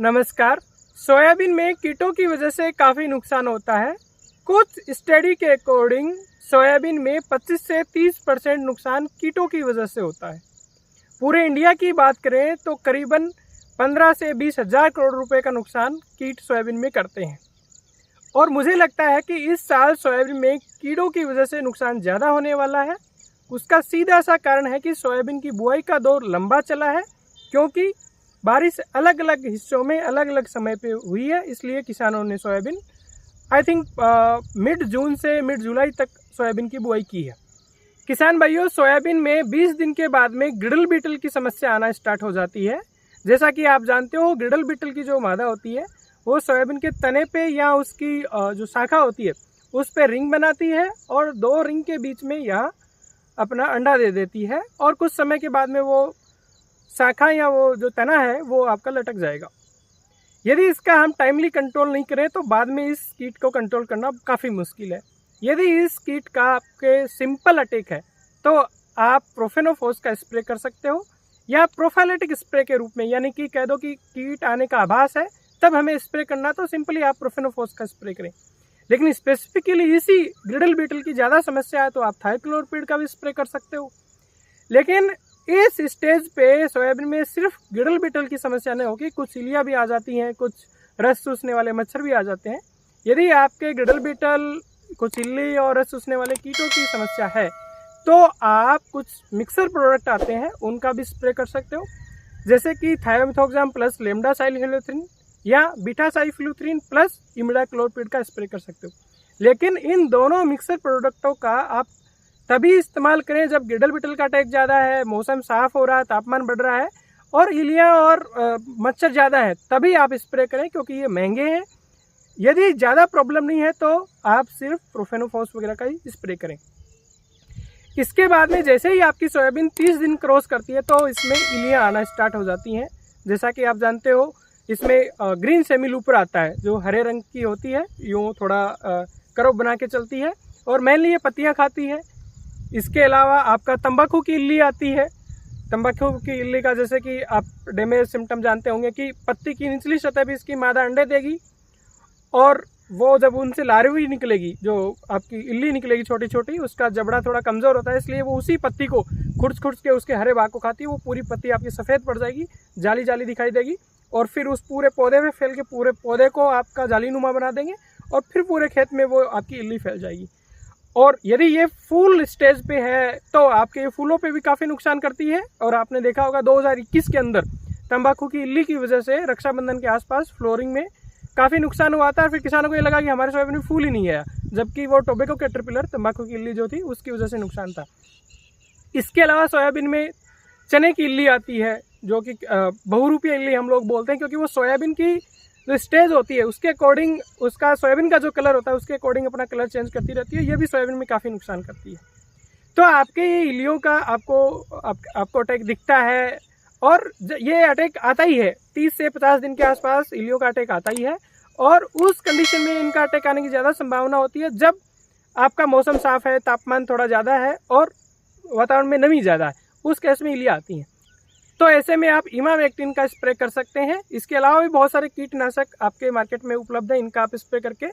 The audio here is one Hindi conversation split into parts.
नमस्कार। सोयाबीन में कीटों की वजह से काफ़ी नुकसान होता है। कुछ स्टडी के अकॉर्डिंग सोयाबीन में 25 से 30% नुकसान कीटों की वजह से होता है। पूरे इंडिया की बात करें तो करीबन 15 से 20 हज़ार करोड़ रुपए का नुकसान कीट सोयाबीन में करते हैं। और मुझे लगता है कि इस साल सोयाबीन में कीड़ों की वजह से नुकसान ज़्यादा होने वाला है। उसका सीधा सा कारण है कि सोयाबीन की बुआई का दौर लंबा चला है, क्योंकि बारिश अलग अलग हिस्सों में अलग अलग समय पे हुई है। इसलिए किसानों ने सोयाबीन आई थिंक मिड जून से मिड जुलाई तक सोयाबीन की बुआई की है। किसान भाइयों, सोयाबीन में 20 दिन के बाद में गिडल बीटल की समस्या आना स्टार्ट हो जाती है। जैसा कि आप जानते हो, गिडल बीटल की जो मादा होती है वो सोयाबीन के तने पे या उसकी जो शाखा होती है उस पे रिंग बनाती है और दो रिंग के बीच में यह अपना अंडा दे देती है और कुछ समय के बाद में वो शाखा या वो जो तना है वो आपका लटक जाएगा। यदि इसका हम टाइमली कंट्रोल नहीं करें तो बाद में इस कीट को कंट्रोल करना काफ़ी मुश्किल है। यदि इस कीट का आपके सिंपल अटैक है तो आप प्रोफेनोफोस का स्प्रे कर सकते हो या प्रोफाइलेटिक स्प्रे के रूप में, यानी कि कह दो कि कीट आने का आभास है तब हमें स्प्रे करना, तो सिंपली आप प्रोफेनोफोस का स्प्रे करें। लेकिन स्पेसिफिकली इसी ग्रिडल बीटल की ज़्यादा समस्या है तो आप थायोक्लोरोपिड का भी स्प्रे कर सकते हो। लेकिन इस स्टेज पे सोयाबीन में सिर्फ गिडल बीटल की समस्या नहीं होगी, कुछ इलिया भी आ जाती हैं, कुछ रस चूसने वाले मच्छर भी आ जाते हैं। यदि आपके गिडल बीटल, कुछ इल्ली और रस चूसने वाले कीटों की समस्या है तो आप कुछ मिक्सर प्रोडक्ट आते हैं उनका भी स्प्रे कर सकते हो, जैसे कि थायोमिथोक्साम प्लस लेमडासाइलहेलोथ्रिन या बीटासाइफ्लुथ्रिन प्लस इमिडाक्लोरपिड का स्प्रे कर सकते हो। लेकिन इन दोनों मिक्सर प्रोडक्टों का आप तभी इस्तेमाल करें जब गिडल बीटल का अटैक ज़्यादा है, मौसम साफ हो रहा है, तापमान बढ़ रहा है और इलिया और मच्छर ज़्यादा है, तभी आप स्प्रे करें, क्योंकि ये महंगे हैं। यदि ज़्यादा प्रॉब्लम नहीं है तो आप सिर्फ प्रोफेनोफॉस वगैरह का ही स्प्रे करें। इसके बाद में जैसे ही आपकी सोयाबीन 30 दिन क्रॉस करती है तो इसमें इलियाँ आना स्टार्ट हो जाती हैं। जैसा कि आप जानते हो, इसमें ग्रीन सेमी लूपर आता है जो हरे रंग की होती है, यूँ थोड़ा कर्व बना के चलती है और मेनली ये पत्तियाँ खाती है। इसके अलावा आपका तंबाकू की इल्ली आती है। तंबाकू की इल्ली का जैसे कि आप डैमेज सिम्टम जानते होंगे कि पत्ती की निचली सतह पे इसकी मादा अंडे देगी और वो जब उनसे लार्वी निकलेगी, जो आपकी इल्ली निकलेगी छोटी छोटी, उसका जबड़ा थोड़ा कमज़ोर होता है, इसलिए वो उसी पत्ती को खुर्च खुर्च के उसके हरे भाग को खाती है। वो पूरी पत्ती आपकी सफ़ेद पड़ जाएगी, जाली जाली दिखाई देगी और फिर उस पूरे पौधे में फैल के पूरे पौधे को आपका जालीनुमा बना देंगे और फिर पूरे खेत में वो आपकी इल्ली फैल जाएगी। और यदि ये फूल स्टेज पे है तो आपके फूलों पे भी काफ़ी नुकसान करती है। और आपने देखा होगा 2021 के अंदर तंबाकू की इल्ली की वजह से रक्षाबंधन के आसपास फ्लोरिंग में काफ़ी नुकसान हुआ था। फिर किसानों को ये लगा कि हमारे सोयाबीन में फूल ही नहीं आया, जबकि वो टोबैको कैटरपिलर तंबाकू की इल्ली जो थी उसकी वजह से नुकसान था। इसके अलावा सोयाबीन में चने की इल्ली आती है जो कि बहुरूपीय इल्ली हम लोग बोलते हैं, क्योंकि वो सोयाबीन की जो स्टेज होती है उसके अकॉर्डिंग, उसका सोयाबीन का जो कलर होता है उसके अकॉर्डिंग अपना कलर चेंज करती रहती है। ये भी सोयाबीन में काफ़ी नुकसान करती है। तो आपके ये इल्लियों का आपको अटैक दिखता है और ये अटैक आता ही है 30 से 50 दिन के आसपास इल्लियों का अटैक आता ही है। और उस कंडीशन में इनका अटैक आने की ज़्यादा संभावना होती है जब आपका मौसम साफ़ है, तापमान थोड़ा ज़्यादा है और वातावरण में नमी ज़्यादा है, उस केस में इल्लियाँ आती हैं। तो ऐसे में आप इमामेक्टिन का स्प्रे कर सकते हैं। इसके अलावा भी बहुत सारे कीटनाशक आपके मार्केट में उपलब्ध हैं, इनका आप स्प्रे करके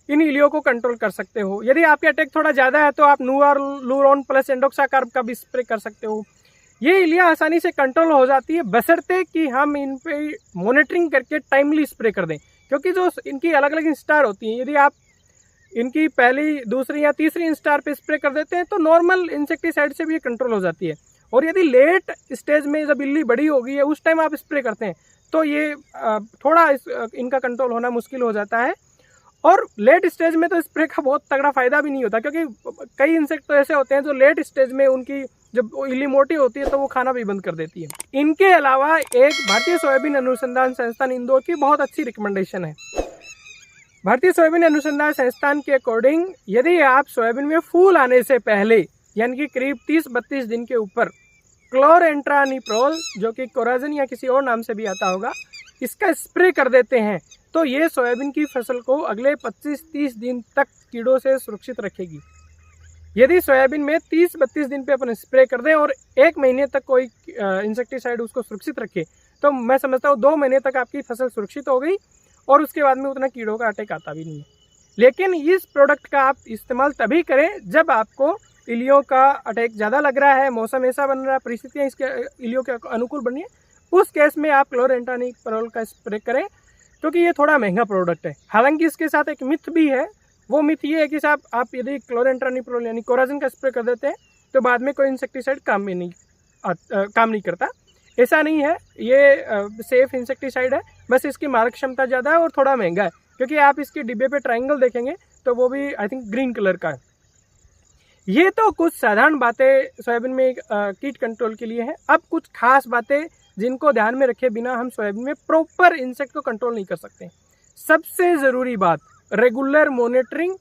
इन इलियों को कंट्रोल कर सकते हो। यदि आपके अटैक थोड़ा ज़्यादा है तो आप नूआलूरोन प्लस एंडोक्साकार्ब का भी स्प्रे कर सकते हो। ये इलियाँ आसानी से कंट्रोल हो जाती है बशर्ते कि हम इन पे मॉनिटरिंग करके टाइमली स्प्रे कर दें, क्योंकि जो इनकी अलग अलग इंस्टार होती हैं, यदि आप इनकी पहली, दूसरी या तीसरी इंस्टार पे स्प्रे कर देते हैं तो नॉर्मल इंसेक्टिसाइड से भी ये कंट्रोल हो जाती है। और यदि लेट स्टेज में जब इल्ली बड़ी हो गई है उस टाइम आप स्प्रे करते हैं तो ये थोड़ा इनका कंट्रोल होना मुश्किल हो जाता है। और लेट स्टेज में तो स्प्रे का बहुत तगड़ा फायदा भी नहीं होता, क्योंकि कई इंसेक्ट तो ऐसे होते हैं जो लेट स्टेज में उनकी जब इल्ली मोटी होती है तो वो खाना भी बंद कर देती है। इनके अलावा एक भारतीय सोयाबीन अनुसंधान संस्थान इंदौर की बहुत अच्छी रिकमेंडेशन है। भारतीय सोयाबीन अनुसंधान संस्थान के अकॉर्डिंग यदि आप सोयाबीन में फूल आने से पहले, यानी कि करीब 30-32 दिन के ऊपर, क्लोरेंट्रानिप्रोल, जो कि कोराजन या किसी और नाम से भी आता होगा, इसका स्प्रे कर देते हैं तो ये सोयाबीन की फसल को अगले 25-30 दिन तक कीड़ों से सुरक्षित रखेगी। यदि सोयाबीन में 30-32 दिन पे अपन स्प्रे कर दें और 1 महीने तक कोई इंसेक्टिसाइड उसको सुरक्षित रखे तो मैं समझता हूँ 2 महीने तक आपकी फसल सुरक्षित हो गई और उसके बाद में उतना कीड़ों का अटैक आता भी नहीं है। लेकिन इस प्रोडक्ट का आप इस्तेमाल तभी करें जब आपको इलियों का अटैक ज़्यादा लग रहा है, मौसम ऐसा बन रहा है, परिस्थितियाँ इसके इलियों के अनुकूल बनी है, उस केस में आप क्लोरेंट्रानिप्रॉल का स्प्रे करें, क्योंकि ये थोड़ा महंगा प्रोडक्ट है। हालांकि इसके साथ एक मिथ भी है, वो मिथ ये है कि साहब आप यदि क्लोरेंट्रानिप्रॉल यानी कोराजिन का स्प्रे कर देते हैं तो बाद में कोई इंसेक्टिसाइड काम नहीं करता। ऐसा नहीं है, ये सेफ इंसेक्टिसाइड है, बस इसकी मारक क्षमता ज़्यादा है और थोड़ा महंगा है, क्योंकि आप इसके डिब्बे पे ट्रायंगल देखेंगे तो वो भी आई थिंक ग्रीन कलर का है। ये तो कुछ साधारण बातें सोयाबीन में कीट कंट्रोल के लिए है। अब कुछ खास बातें जिनको ध्यान में रखे बिना हम सोयाबीन में प्रॉपर इंसेक्ट को कंट्रोल नहीं कर सकते। सबसे ज़रूरी बात, रेगुलर मॉनिटरिंग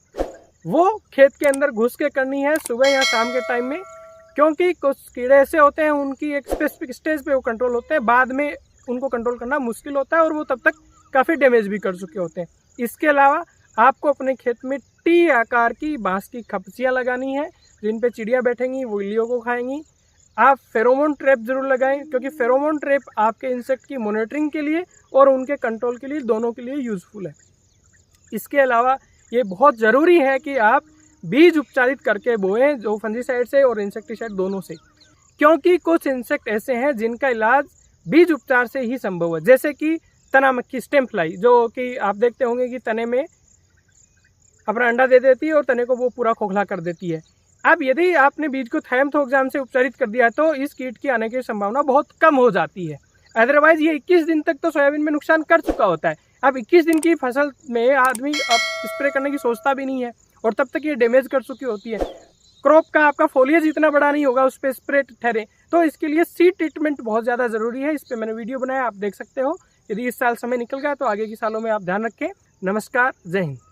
वो खेत के अंदर घुस के करनी है सुबह या शाम के टाइम में, क्योंकि कुछ कीड़े ऐसे होते हैं उनकी एक स्पेसिफिक स्टेज पे वो कंट्रोल होते हैं, बाद में उनको कंट्रोल करना मुश्किल होता है और वो तब तक काफ़ी डैमेज भी कर चुके होते हैं। इसके अलावा आपको अपने खेत में टी आकार की बांस की खपसियाँ लगानी है, जिन पे चिड़िया बैठेंगी, वो इल्लियों को खाएंगी। आप फेरोमोन ट्रैप जरूर लगाएं, क्योंकि फेरोमोन ट्रैप आपके इंसेक्ट की मॉनिटरिंग के लिए और उनके कंट्रोल के लिए, दोनों के लिए यूज़फुल है। इसके अलावा ये बहुत ज़रूरी है कि आप बीज उपचारित करके बोएं, जो फंजीसाइड से और इंसेक्टिसाइड दोनों से, क्योंकि कुछ इंसेक्ट ऐसे हैं जिनका इलाज बीज उपचार से ही संभव है, जैसे कि तना मक्खी स्टेम फ्लाई, जो कि आप देखते होंगे कि तने में अपना अंडा दे देती है और तने को वो पूरा खोखला कर देती है। अब यदि आपने बीज को थायमथोक्साम से उपचारित कर दिया तो इस कीट की आने की संभावना बहुत कम हो जाती है। अदरवाइज ये 21 दिन तक तो सोयाबीन में नुकसान कर चुका होता है। अब 21 दिन की फसल में आदमी अब स्प्रे करने की सोचता भी नहीं है और तब तक ये डैमेज कर चुकी होती है। क्रॉप का आपका फोलियज इतना बड़ा नहीं होगा उस पर स्प्रे ठहरे, तो इसके लिए सीड ट्रीटमेंट बहुत ज़्यादा ज़रूरी है। इस पर मैंने वीडियो बनाया, आप देख सकते हो। यदि इस साल समय निकल गया तो आगे के सालों में आप ध्यान रखें। नमस्कार, जय हिंद।